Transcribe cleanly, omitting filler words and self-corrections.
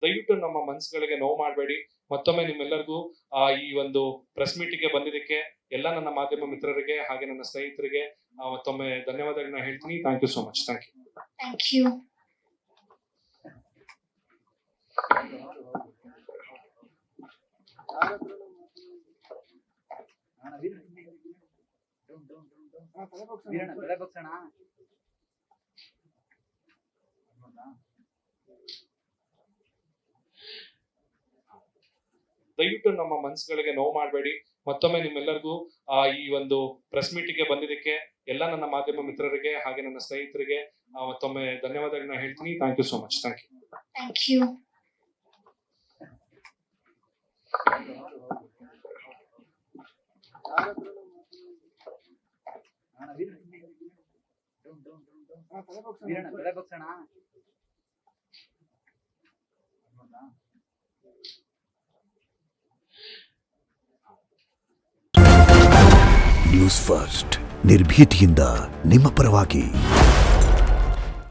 ದಯವಿಟ್ಟು ನಮ್ಮ ಮನಸ್ಸುಗಳಿಗೆ ನೋವು ಮಾಡಬೇಡಿ. ಮತ್ತೊಮ್ಮೆ ನಿಮ್ಮೆಲ್ಲರಿಗೂ ಈ ಒಂದು ಪ್ರೆಸ್ ಮೀಟಿಗೆ ಬಂದಿದ್ದಕ್ಕೆ ಎಲ್ಲ ನನ್ನ ಮಾಧ್ಯಮ ಮಿತ್ರರಿಗೆ ಹಾಗೆ ನನ್ನ ಸ್ನೇಹಿತರಿಗೆ ಮತ್ತೊಮ್ಮೆ ಧನ್ಯವಾದಗಳನ್ನ ಹೇಳ್ತೀನಿ. Thank you so much. Thank you. Thank you. ದಯವಿಟ್ಟು ನಮ್ಮ ಮನಸ್ಸುಗಳಿಗೆ ನೋವು ಮಾಡಬೇಡಿ. ಮತ್ತೊಮ್ಮೆ ನಿಮ್ಮೆಲ್ಲರಿಗೂ ಈ ಒಂದು ಪ್ರೆಸ್ ಮೀಟಿಗೆ ಬಂದಿದ್ದಕ್ಕೆ ಎಲ್ಲ ನನ್ನ ಮಾಧ್ಯಮ ಮಿತ್ರರಿಗೆ ಹಾಗೆ ನನ್ನ ಸ್ನೇಹಿತರಿಗೆ ಮತ್ತೊಮ್ಮೆ ಧನ್ಯವಾದಗಳನ್ನ ಹೇಳ್ತೀನಿ. Thank you so much. Thank you. Thank you. News First ನಿರ್ಭೀತಿಯಿಂದ ನಿಮ್ಮ ಪರವಾಗಿ.